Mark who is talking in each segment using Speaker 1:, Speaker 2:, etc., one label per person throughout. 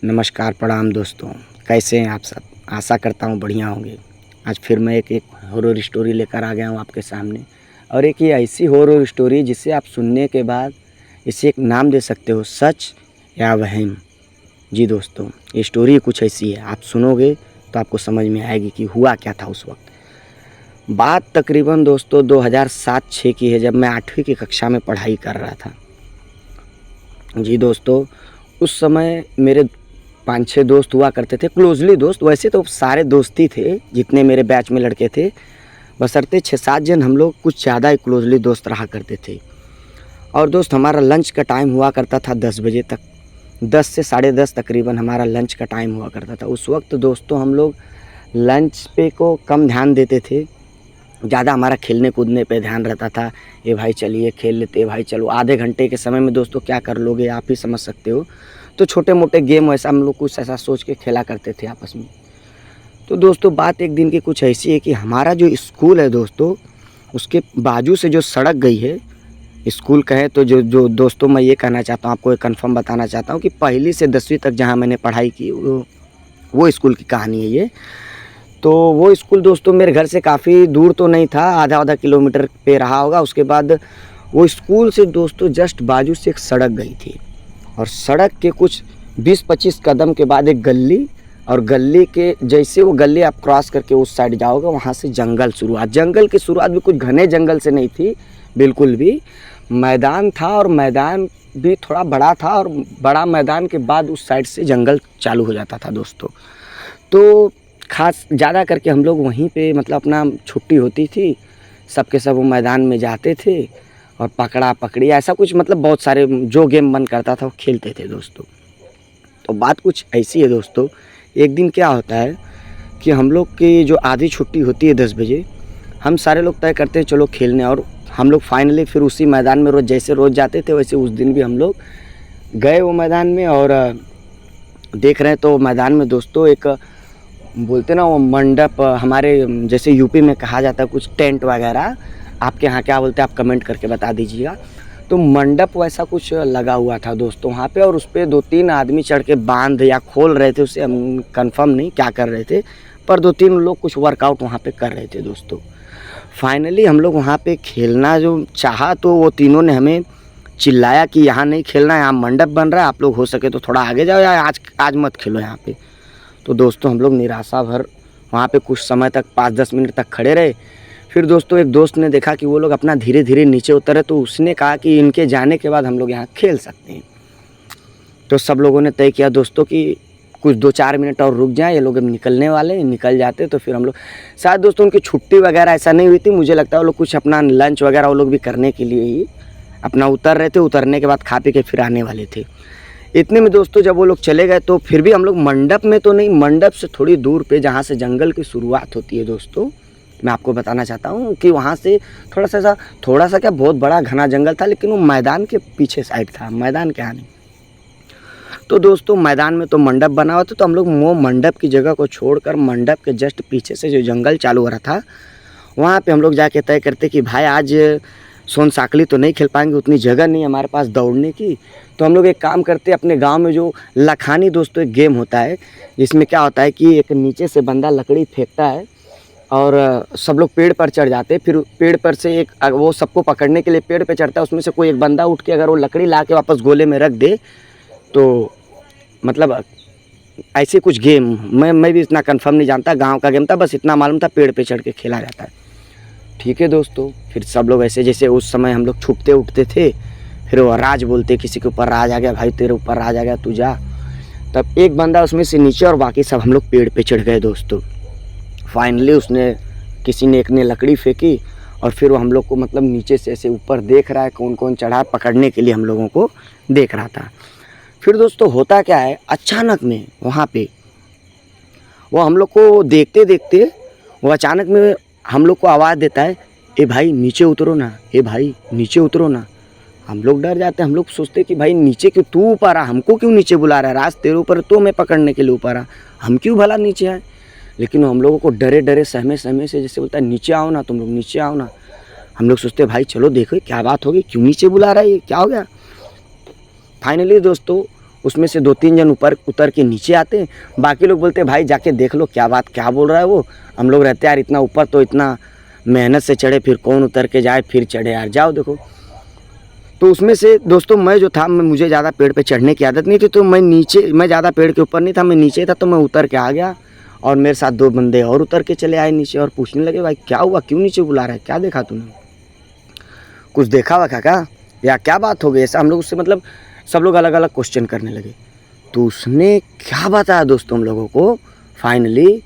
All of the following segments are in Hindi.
Speaker 1: नमस्कार, प्रणाम दोस्तों। कैसे हैं आप सब? आशा करता हूँ बढ़िया होंगे। आज फिर मैं एक हॉरर स्टोरी लेकर आ गया हूँ आपके सामने। और एक ये ऐसी हॉरर स्टोरी जिसे आप सुनने के बाद इसे एक नाम दे सकते हो, सच या वहम। जी दोस्तों, ये स्टोरी कुछ ऐसी है, आप सुनोगे तो आपको समझ में आएगी कि हुआ क्या था उस वक्त। बात तकरीबन दोस्तों 2007-06 की है, जब मैं 8वीं की कक्षा में पढ़ाई कर रहा था। जी दोस्तों, उस समय मेरे 5-6 दोस्त हुआ करते थे, क्लोजली दोस्त। वैसे तो सारे दोस्त ही थे जितने मेरे बैच में लड़के थे, बशर्ते 6-7 जन हम लोग कुछ ज़्यादा ही क्लोजली दोस्त रहा करते थे। और दोस्त, हमारा लंच का टाइम हुआ करता था 10 बजे तक। 10 से 10:30 तकरीबन हमारा लंच का टाइम हुआ करता था। उस वक्त दोस्तों हम लोग लंच पे को कम ध्यान देते थे, ज़्यादा हमारा खेलने कूदने पे ध्यान रहता था। ए भाई चलिए खेल लेते, भाई चलो। आधे घंटे के समय में दोस्तों क्या कर लोगे, आप ही समझ सकते हो। तो छोटे मोटे गेम वैसा हम लोग कुछ ऐसा सोच के खेला करते थे आपस में। तो दोस्तों बात एक दिन की कुछ ऐसी है कि हमारा जो स्कूल है दोस्तों, उसके बाजू से जो सड़क गई है, स्कूल कहें तो जो दोस्तों मैं ये कहना चाहता हूँ, आपको एक कन्फर्म बताना चाहता हूँ कि 1ली से 10वीं तक जहाँ मैंने पढ़ाई की वो स्कूल की कहानी है ये। तो वो स्कूल दोस्तों मेरे घर से काफ़ी दूर तो नहीं था, आधा किलोमीटर पे रहा होगा। उसके बाद वो स्कूल से दोस्तों जस्ट बाजू से एक सड़क गई थी, और सड़क के कुछ 20-25 कदम के बाद एक गली, और गली के जैसे वो गली आप क्रॉस करके उस साइड जाओगे, वहाँ से जंगल शुरुआत। जंगल की शुरुआत भी कुछ घने जंगल से नहीं थी, बिल्कुल भी मैदान था, और मैदान भी थोड़ा बड़ा था, और बड़ा मैदान के बाद उस साइड से जंगल चालू हो जाता था दोस्तों। तो खास ज़्यादा करके हम लोग वहीं पे मतलब अपना छुट्टी होती थी, सबके सब वो मैदान में जाते थे, और पकड़ा पकड़ी ऐसा कुछ मतलब बहुत सारे जो गेम मन करता था वो खेलते थे दोस्तों। तो बात कुछ ऐसी है दोस्तों, एक दिन क्या होता है कि हम लोग की जो आधी छुट्टी होती है 10 बजे, हम सारे लोग तय करते हैं चलो खेलने। और हम लोग फाइनली फिर उसी मैदान में रोज़ जैसे रोज़ जाते थे, वैसे उस दिन भी हम लोग गए वो मैदान में। और देख रहे हैं तो मैदान में दोस्तों एक बोलते ना वो मंडप, हमारे जैसे यूपी में कहा जाता है कुछ टेंट वगैरह, आपके यहाँ क्या बोलते हैं आप कमेंट करके बता दीजिएगा। तो मंडप वैसा कुछ लगा हुआ था दोस्तों वहाँ पे, और उस पर 2-3 आदमी चढ़ के बांध या खोल रहे थे उसे, हम कंफर्म नहीं क्या कर रहे थे, पर 2-3 लोग कुछ वर्कआउट वहाँ पे कर रहे थे दोस्तों। फाइनली हम लोग वहाँ पे खेलना जो चाहा, तो वो तीनों ने हमें चिल्लाया कि यहाँ नहीं खेलना है, यहाँ मंडप बन रहा है, आप लोग हो सके तो थोड़ा आगे जाओ, या आज मत खेलो यहाँ पे। तो दोस्तों हम लोग निराशा भर वहाँ पे कुछ समय तक 5-10 मिनट तक खड़े रहे। फिर दोस्तों एक दोस्त ने देखा कि वो लोग अपना धीरे धीरे नीचे उतरे, तो उसने कहा कि इनके जाने के बाद हम लोग यहाँ खेल सकते हैं। तो सब लोगों ने तय किया दोस्तों कि कुछ 2-4 मिनट और रुक जाएं, ये लोग अब निकलने वाले हैं, निकल जाते तो फिर हम लोग शायद दोस्तों उनकी छुट्टी वगैरह ऐसा नहीं हुई थी, मुझे लगता है वो लोग कुछ अपना लंच वगैरह वो लोग भी करने के लिए ही अपना उतर रहे थे, उतरने के बाद खा पी के फिर आने वाले थे। इतने में दोस्तों जब वो लोग चले गए, तो फिर भी हम लोग मंडप में तो नहीं, मंडप से थोड़ी दूर पे जहाँ से जंगल की शुरुआत होती है दोस्तों, मैं आपको बताना चाहता हूँ कि वहाँ से थोड़ा सा क्या बहुत बड़ा घना जंगल था, लेकिन वो मैदान के पीछे साइड था, मैदान के यहाँ नहीं। तो दोस्तों मैदान में तो मंडप बना हुआ था, तो हम लोग वो मंडप की जगह को छोड़कर मंडप के जस्ट पीछे से जो जंगल चालू हो रहा था, वहाँ पे हम लोग जाके तय करते कि भाई आज सोन साखली तो नहीं खेल पाएंगे, उतनी जगह नहीं हमारे पास दौड़ने की। तो हम लोग एक काम करते, अपने गांव में जो लखानी दोस्तों एक गेम होता है, जिसमें क्या होता है कि एक नीचे से बंदा लकड़ी फेंकता है, और सब लोग पेड़ पर चढ़ जाते हैं। फिर पेड़ पर से एक वो सबको पकड़ने के लिए पेड़ पे चढ़ता है, उसमें से कोई एक बंदा उठ के अगर वो लकड़ी ला के वापस गोले में रख दे, तो मतलब ऐसे कुछ गेम, मैं भी इतना कंफर्म नहीं जानता, गांव का गेम था, बस इतना मालूम था पेड़ पे चढ़ के खेला जाता है। ठीक है दोस्तों, फिर सब लोग ऐसे जैसे उस समय हम लोग छुपते उठते थे, फिर वो राज बोलते, किसी के ऊपर राज आ गया, भाई तेरे ऊपर राज आ गया तू जा। तब एक बंदा उसमें से नीचे, और बाकी सब हम लोग पेड़ पे चढ़ गए दोस्तों। फाइनली उसने किसी ने एक ने लकड़ी फेंकी, और फिर वो हम लोग को मतलब नीचे से ऐसे ऊपर देख रहा है, कौन कौन चढ़ा पकड़ने के लिए हम लोगों को देख रहा था। फिर दोस्तों होता क्या है, अचानक में वहाँ पे वो हम लोग को देखते देखते वो अचानक में हम लोग को आवाज़ देता है, ए भाई नीचे उतरो ना, ए भाई नीचे उतरो ना। हम लोग डर जाते हैं, हम लोग सोचते कि भाई नीचे क्यों, तू ऊपर आ, हमको क्यों नीचे बुला रहा है, राज तेरे ऊपर तो मैं पकड़ने के लिए ऊपर आ, हम क्यों भला नीचे आए। लेकिन हम लोगों को डरे डरे सहमे सहमे से जैसे बोलता है नीचे आओ ना, तुम लोग नीचे आओ ना। हम लोग सोचते भाई चलो देखो क्या बात होगी, क्यों नीचे बुला रहा है, ये क्या हो गया। फाइनली दोस्तों उसमें से 2-3 जन ऊपर उतर के नीचे आते हैं, बाकी लोग बोलते हैं भाई जाके देख लो क्या बात क्या बोल रहा है वो। हम लोग रहते यार इतना ऊपर तो इतना मेहनत से चढ़े, फिर कौन उतर के जाए, फिर चढ़े यार, जाओ देखो। तो उसमें से दोस्तों मैं जो था, मुझे ज़्यादा पेड़ पे चढ़ने की आदत नहीं थी, तो मैं ज़्यादा पेड़ के ऊपर नहीं था, मैं नीचे था, तो मैं उतर के आ गया और मेरे साथ 2 बंदे और उतर के चले आए नीचे और पूछने लगे भाई क्या हुआ, क्यों नीचे बुला रहा है, क्या देखा तूने, कुछ देखा हुआ क्या या क्या बात हो गई ऐसा। हम लोग उससे मतलब सब लोग अलग अलग क्वेश्चन करने लगे। तो उसने क्या बताया दोस्तों हम लोगों को फाइनली,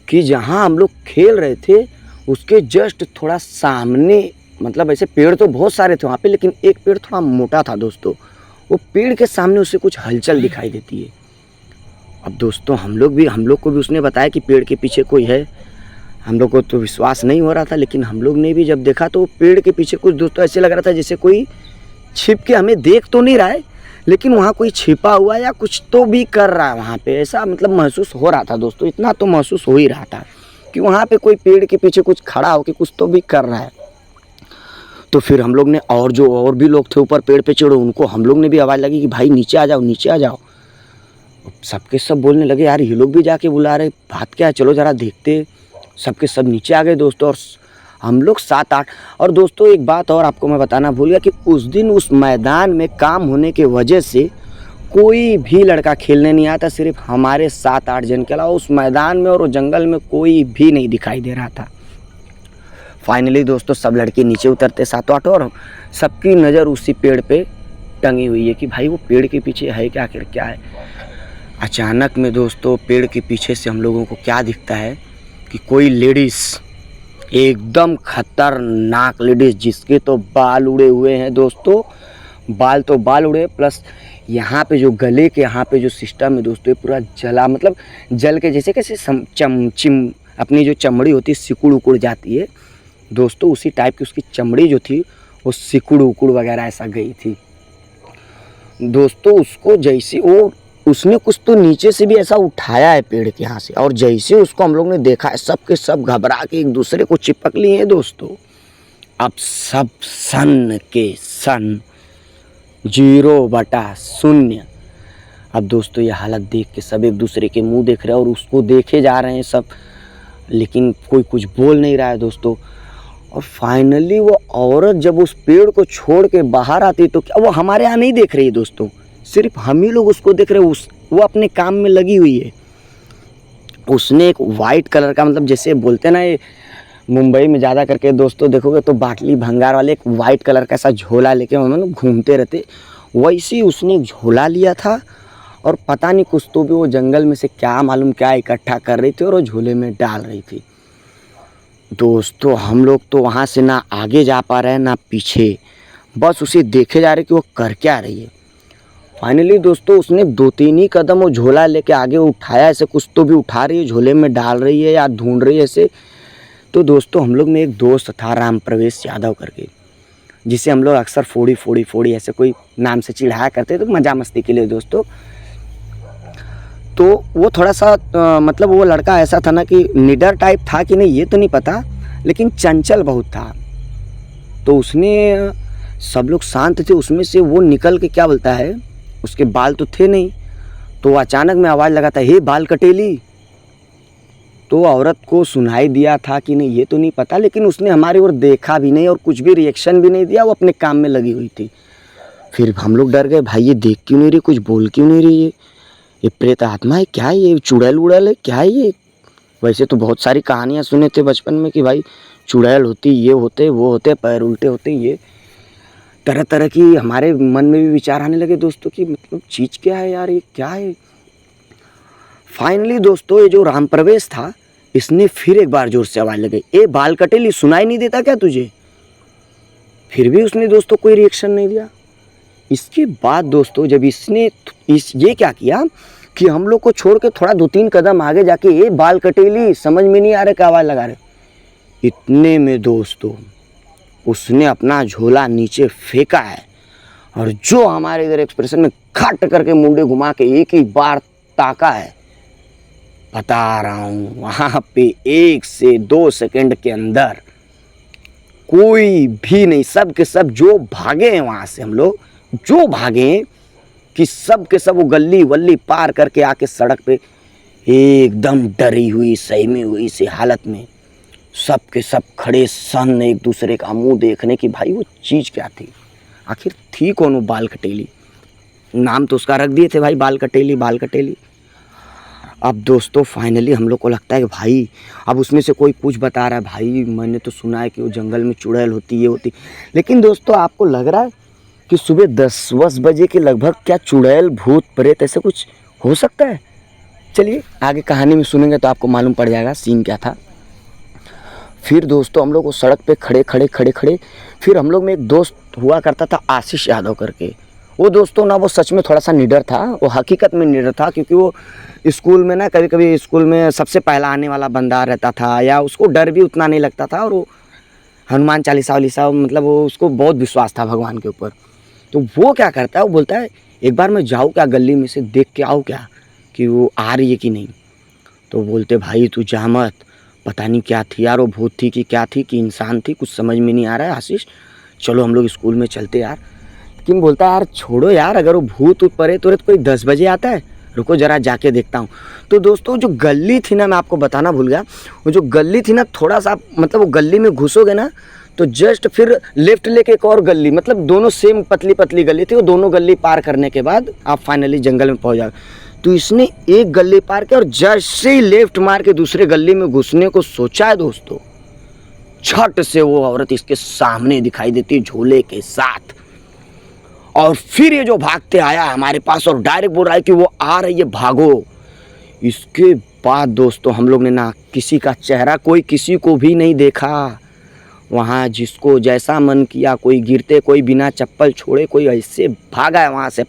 Speaker 1: कि जहाँ हम लोग खेल रहे थे उसके जस्ट थोड़ा सामने, मतलब ऐसे पेड़ तो बहुत सारे थे वहाँ पे, लेकिन एक पेड़ थोड़ा मोटा था दोस्तों, वो पेड़ के सामने उससे कुछ हलचल दिखाई देती है। अब दोस्तों हम लोग को भी उसने बताया कि पेड़ के पीछे कोई है। हम लोग को तो विश्वास नहीं हो रहा था, लेकिन हम लोग ने भी जब देखा तो पेड़ के पीछे कुछ दोस्तों ऐसे लग रहा था जैसे कोई छिप के हमें देख तो नहीं रहा है, लेकिन वहाँ कोई छिपा हुआ या कुछ तो भी कर रहा है वहाँ पे, ऐसा मतलब महसूस हो रहा था दोस्तों। इतना तो महसूस हो ही रहा था कि वहाँ पे कोई पेड़ के पीछे कुछ खड़ा होकर कुछ तो भी कर रहा है। तो फिर हम लोग ने और भी लोग थे ऊपर पेड़ पे चढ़े, उनको हम लोग ने भी आवाज़ लगी कि भाई नीचे आ जाओ नीचे आ जाओ। सबके सब बोलने लगे यार ये लोग भी जाके बुला रहे, बात क्या है, चलो ज़रा देखते। सबके सब नीचे आ गए दोस्तों, और हम लोग 7-8। और दोस्तों एक बात और आपको मैं बताना भूल गया कि उस दिन उस मैदान में काम होने के वजह से कोई भी लड़का खेलने नहीं आता, सिर्फ हमारे 7-8 जन के अलावा उस मैदान में और उस जंगल में कोई भी नहीं दिखाई दे रहा था। फाइनली दोस्तों सब लड़के नीचे उतरते 7-8, और सबकी नज़र उसी पेड़ पे टंगी हुई है कि भाई वो पेड़ के पीछे है क्या, आखिर क्या है। अचानक में दोस्तों पेड़ के पीछे से हम लोगों को क्या दिखता है कि कोई लेडीज़, एकदम खतरनाक लेडीज़, जिसके तो बाल उड़े हुए हैं दोस्तों, बाल तो बाल उड़े, प्लस यहाँ पे जो गले के यहाँ पे जो सिस्टम है दोस्तों, ये पूरा जला, मतलब जल के जैसे कैसे अपनी जो चमड़ी होती है सिकुड़ उकुड़ जाती है दोस्तों, उसी टाइप की उसकी चमड़ी जो थी वो सिकुड़ उकुड़ वगैरह ऐसा गई थी दोस्तों। उसको जैसे उसने कुछ तो नीचे से भी ऐसा उठाया है पेड़ के यहाँ से, और जैसे उसको हम लोग ने देखा है सब के सब घबरा के एक दूसरे को चिपक लिए हैं दोस्तों। अब सब सन के सन 0/0। अब दोस्तों ये हालत देख के सब एक दूसरे के मुंह देख रहे हैं और उसको देखे जा रहे हैं सब, लेकिन कोई कुछ बोल नहीं रहा है दोस्तों। और फाइनली वो औरत जब उस पेड़ को छोड़ के बाहर आती तो क्या वो हमारे यहाँ नहीं देख रही है दोस्तों, सिर्फ हम ही लोग उसको देख रहे हैं। वो अपने काम में लगी हुई है। उसने एक वाइट कलर का, मतलब जैसे बोलते हैं ना, ये मुंबई में ज़्यादा करके दोस्तों देखोगे तो बाटली भंगार वाले एक वाइट कलर का ऐसा झोला लेके मतलब घूमते रहते, वैसे ही उसने एक झोला लिया था और पता नहीं कुछ तो भी वो जंगल में से क्या मालूम क्या इकट्ठा कर रही थी और वो झोले में डाल रही थी दोस्तों। हम लोग तो वहाँ से ना आगे जा पा रहे हैं ना पीछे, बस उसे देखे जा रहे कि वो कर क्या रही है। फाइनली दोस्तों उसने 2-3 ही कदम वो झोला लेके आगे उठाया, ऐसे कुछ तो भी उठा रही है, झोले में डाल रही है या ढूंढ रही है ऐसे। तो दोस्तों हम लोग में एक दोस्त था राम प्रवेश यादव करके, जिसे हम लोग अक्सर फोड़ी ऐसे कोई नाम से चिढ़ाया करते, तो मज़ा मस्ती के लिए दोस्तों। तो वो थोड़ा सा मतलब वो लड़का ऐसा था ना कि निडर टाइप था कि नहीं ये तो नहीं पता, लेकिन चंचल बहुत था। तो उसने, सब लोग शांत थे, उसमें से वो निकल के क्या बोलता है, उसके बाल तो थे नहीं, तो अचानक में आवाज़ लगाता है हे बाल कटेली। तो औरत को सुनाई दिया था कि नहीं ये तो नहीं पता, लेकिन उसने हमारी ओर देखा भी नहीं और कुछ भी रिएक्शन भी नहीं दिया, वो अपने काम में लगी हुई थी। फिर हम लोग डर गए, भाई ये देख क्यों नहीं रही, कुछ बोल क्यों नहीं रही, ये प्रेत आत्मा है क्या, ये चुड़ैल उड़ैल है क्या ये। वैसे तो बहुत सारी कहानियाँ सुने थे बचपन में कि भाई चुड़ैल होती, ये होते वो होते, पैर उल्टे होते, ये तरह तरह की हमारे मन में भी विचार आने लगे दोस्तों कि मतलब चीज़ क्या है यार, ये क्या है। फाइनली दोस्तों ये जो राम प्रवेश था, इसने फिर एक बार जोर से आवाज़ लगाई, ए बाल कटेली सुनाई नहीं देता क्या तुझे। फिर भी उसने दोस्तों कोई रिएक्शन नहीं दिया। इसके बाद दोस्तों जब इसने ये क्या किया कि हम लोग को छोड़ के थोड़ा 2-3 कदम आगे जाके ए बाल कटेली, समझ में नहीं आ रहा क्या आवाज़ लगा रहे। इतने में दोस्तों उसने अपना झोला नीचे फेंका है और जो हमारे इधर एक्सप्रेशन में खट करके मुंडे घुमा के एक ही बार ताका है, बता रहा हूँ वहाँ पे 1 से 2 सेकंड के अंदर कोई भी नहीं, सब के सब जो भागे हैं वहाँ से, हम लोग जो भागे कि सब के सब वो गली वल्ली पार करके आके सड़क पे एकदम डरी हुई सहमी हुई सी हालत में सब के सब खड़े सन एक दूसरे का मुंह देखने की भाई वो चीज़ क्या थी, आखिर थी कौन वो बाल कटेली। नाम तो उसका रख दिए थे भाई, बाल कटेली बाल कटेली। अब दोस्तों फाइनली हम लोग को लगता है कि भाई अब उसमें से कोई कुछ बता रहा है, भाई मैंने तो सुना है कि वो जंगल में चुड़ैल होती ये होती, लेकिन दोस्तों आपको लग रहा है कि सुबह 10-10 बजे के लगभग क्या चुड़ैल भूत प्रेत ऐसे कुछ हो सकता है? चलिए आगे कहानी में सुनेंगे तो आपको मालूम पड़ जाएगा सीन क्या था। फिर दोस्तों हम लोग वो सड़क पे खड़े खड़े फिर हम लोग में एक दोस्त हुआ करता था आशीष यादव करके। वो दोस्तों ना वो सच में थोड़ा सा निडर था, वो हकीकत में निडर था, क्योंकि वो स्कूल में ना कभी कभी स्कूल में सबसे पहला आने वाला बंदा रहता था, या उसको डर भी उतना नहीं लगता था, और वो हनुमान चालीसा वालीसा मतलब वो उसको बहुत विश्वास था भगवान के ऊपर। तो वो क्या करता है, वो बोलता है एक बार मैं जाऊँ क्या गली में से देख के आओ क्या कि वो आ रही है कि नहीं। तो बोलते भाई तू जा मत, पता नहीं क्या थी यार, वो भूत थी कि क्या थी कि इंसान थी, कुछ समझ में नहीं आ रहा है आशीष, चलो हम लोग स्कूल में चलते यार। लेकिन बोलता है यार छोड़ो यार, अगर वो भूत परे तुरंत कोई 10 बजे आता है, रुको जरा जाके देखता हूँ। तो दोस्तों जो गली थी ना, मैं आपको बताना भूल गया, वो जो गली थी ना थोड़ा सा मतलब वो गली में घुसोगे ना तो जस्ट फिर लेफ्ट लेके एक और गली, मतलब दोनों सेम पतली पतली गली थी, वो दोनों गली पार करने के बाद आप फाइनली जंगल में पहुँच जाओगे। तो इसने एक गली पार किया और जैसे ही लेफ्ट मार के दूसरे गली में घुसने को सोचा है दोस्तों, झट से वो औरत इसके सामने दिखाई देती झोले के साथ, और फिर ये जो भागते आया हमारे पास और डायरेक्ट बोल रहा है कि वो आ रही है भागो। इसके बाद दोस्तों हम लोग ने ना किसी का चेहरा कोई किसी को भी नहीं देखा, वहाँ जिसको जैसा मन किया, कोई गिरते कोई बिना चप्पल छोड़े, कोई ऐसे भागा है वहाँ से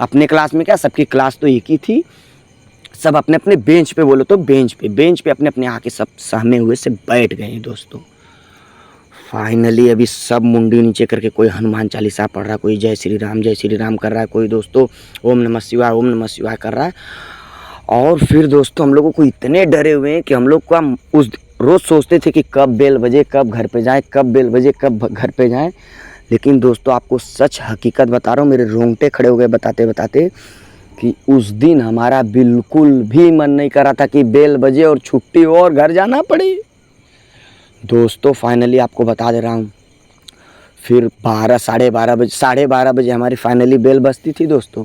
Speaker 1: अपने क्लास में क्या सबकी क्लास तो एक ही थी, सब अपने अपने बेंच पे, बोलो तो बेंच पे अपने अपने आके सब सहमे हुए से बैठ गए दोस्तों। फाइनली अभी सब मुंडी नीचे करके कोई हनुमान चालीसा पढ़ रहा है, कोई जय श्री राम कर रहा है, कोई दोस्तों ओम नमः शिवाय कर रहा है। और फिर दोस्तों हम लोगों को इतने डरे हुए हैं कि हम लोग का उस रोज़ सोचते थे कि कब बेल बजे कब घर पे जाएं, कब बेल बजे कब घर पे जाएं। लेकिन दोस्तों आपको सच हकीकत बता रहा हूँ, मेरे रोंगटे खड़े हो गए बताते बताते कि उस दिन हमारा बिल्कुल भी मन नहीं कर रहा था कि बेल बजे और छुट्टी हो और घर जाना पड़े। दोस्तों फाइनली आपको बता दे रहा हूँ, फिर 12-12:30 बजे हमारी फाइनली बेल बजती थी दोस्तों।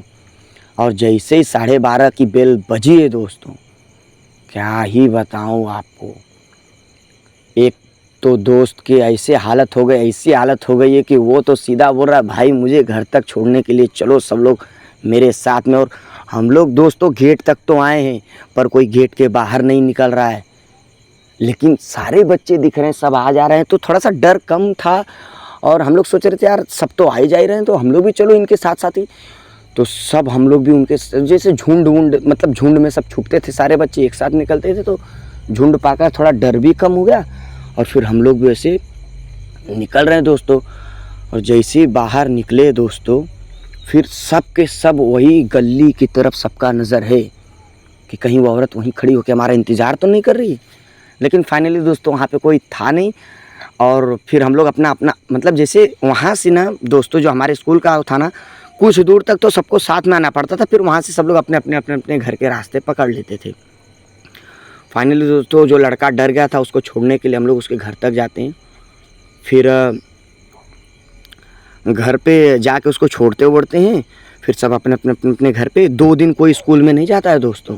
Speaker 1: और जैसे ही 12:30 की बेल बजी है दोस्तों, क्या ही बताऊँ आपको, एक तो दोस्त की ऐसी हालत हो गई है कि वो तो सीधा बोल रहा है भाई मुझे घर तक छोड़ने के लिए चलो सब लोग मेरे साथ में। और हम लोग दोस्तों गेट तक तो आए हैं पर कोई गेट के बाहर नहीं निकल रहा है, लेकिन सारे बच्चे दिख रहे हैं, सब आ जा रहे हैं, तो थोड़ा सा डर कम था। और हम लोग सोच रहे थे यार सब तो आ ही जा रहे हैं तो हम लोग भी चलो इनके साथ साथ ही। तो सब हम लोग भी उनके जैसे झुंड मतलब झुंड में सब छुपते थे, सारे बच्चे एक साथ निकलते थे, तो झुंड पाकर थोड़ा डर भी कम हो गया। और फिर हम लोग भी ऐसे निकल रहे हैं दोस्तों। और जैसे ही बाहर निकले दोस्तों, फिर सब के सब वही गली की तरफ सबका नज़र है कि कहीं वो औरत वहीं खड़ी होकर हमारा इंतज़ार तो नहीं कर रही। लेकिन फाइनली दोस्तों वहाँ पे कोई था नहीं। और फिर हम लोग अपना मतलब जैसे वहाँ से ना दोस्तों जो हमारे स्कूल का था ना, कुछ दूर तक तो सबको साथ में आना पड़ता था, फिर वहाँ से सब लोग अपने घर के रास्ते पकड़ लेते थे। फाइनली दोस्तों जो लड़का डर गया था उसको छोड़ने के लिए हम लोग उसके घर तक जाते हैं। फिर घर पे जाके उसको छोड़ते हैं, फिर सब अपने घर पे। 2 दिन कोई स्कूल में नहीं जाता है दोस्तों,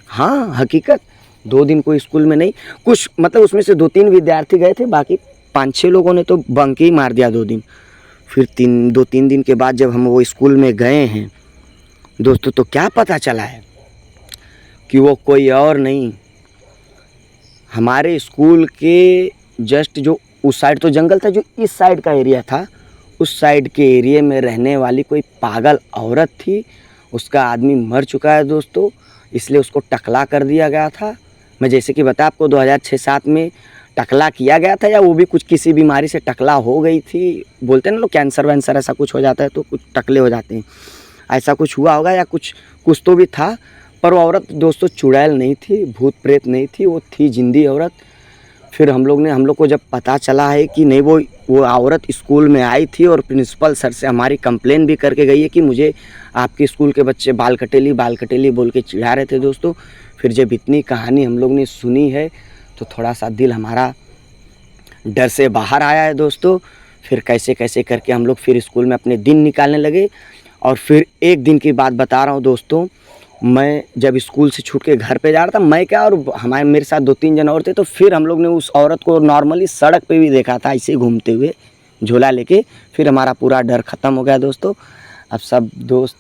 Speaker 1: हाँ हकीकत 2 दिन कोई स्कूल में नहीं, कुछ मतलब उसमें से 2-3 विद्यार्थी गए थे, बाकी 5-6 लोगों ने तो बंक ही मार दिया 2 दिन। फिर 2-3 दिन के बाद जब हम वो स्कूल में गए हैं दोस्तों, तो क्या पता चला है कि वो कोई और नहीं, हमारे स्कूल के जस्ट जो उस साइड तो जंगल था, जो इस साइड का एरिया था, उस साइड के एरिया में रहने वाली कोई पागल औरत थी। उसका आदमी मर चुका है दोस्तों, इसलिए उसको टकला कर दिया गया था। मैं जैसे कि बता आपको 2006-07 में टकला किया गया था, या वो भी कुछ किसी बीमारी से टकला हो गई थी, बोलते हैं ना लोग कैंसर वैंसर ऐसा कुछ हो जाता है तो कुछ टकले हो जाते हैं, ऐसा कुछ हुआ होगा या कुछ तो भी था। पर वो औरत दोस्तों चुड़ैल नहीं थी, भूत प्रेत नहीं थी, वो थी जिंदी औरत। फिर हम लोग को जब पता चला है कि नहीं वो औरत स्कूल में आई थी और प्रिंसिपल सर से हमारी कंप्लेन भी करके गई है कि मुझे आपके स्कूल के बच्चे बाल कटेली बोल के चिढ़ा रहे थे दोस्तों। फिर जब इतनी कहानी हम लोग ने सुनी है तो थोड़ा सा दिल हमारा डर से बाहर आया है दोस्तों। फिर कैसे कैसे करके हम लोग फिर स्कूल में अपने दिन निकालने लगे। और फिर एक दिन की बात बता रहा हूँ दोस्तों, मैं जब स्कूल से छूट के घर पे जा रहा था, मैं क्या और मेरे साथ 2-3 जन और थे, तो फिर हम लोग ने उस औरत को नॉर्मली सड़क पे भी देखा था ऐसे घूमते हुए झोला लेके। फिर हमारा पूरा डर ख़त्म हो गया दोस्तों। अब सब दोस्त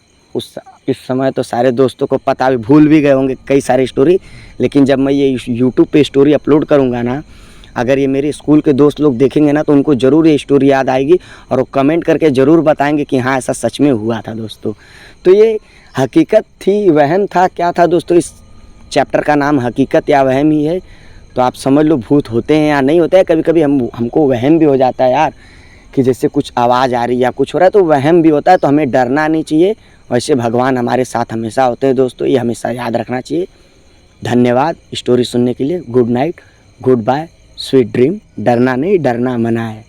Speaker 1: इस समय तो सारे दोस्तों को पता भी भूल भी गए होंगे कई सारी स्टोरी, लेकिन जब मैं ये यूट्यूब पे स्टोरी अपलोड करूँगा ना, अगर ये मेरे स्कूल के दोस्त लोग देखेंगे ना तो उनको ज़रूर ये स्टोरी याद आएगी और वो कमेंट करके ज़रूर बताएंगे कि हाँ ऐसा सच में हुआ था दोस्तों। तो ये हकीकत थी, वहम था, क्या था दोस्तों, इस चैप्टर का नाम हकीकत या वहम ही है। तो आप समझ लो भूत होते हैं या नहीं होते हैं। कभी कभी हमको वहम भी हो जाता है यार कि जैसे कुछ आवाज़ आ रही है या कुछ हो रहा है, तो वहम भी होता है। तो हमें डरना नहीं चाहिए, वैसे भगवान हमारे साथ हमेशा होते हैं दोस्तों, ये हमेशा याद रखना चाहिए। धन्यवाद स्टोरी सुनने के लिए। Good night, goodbye, sweet dream. डरना नहीं, डरना मना है।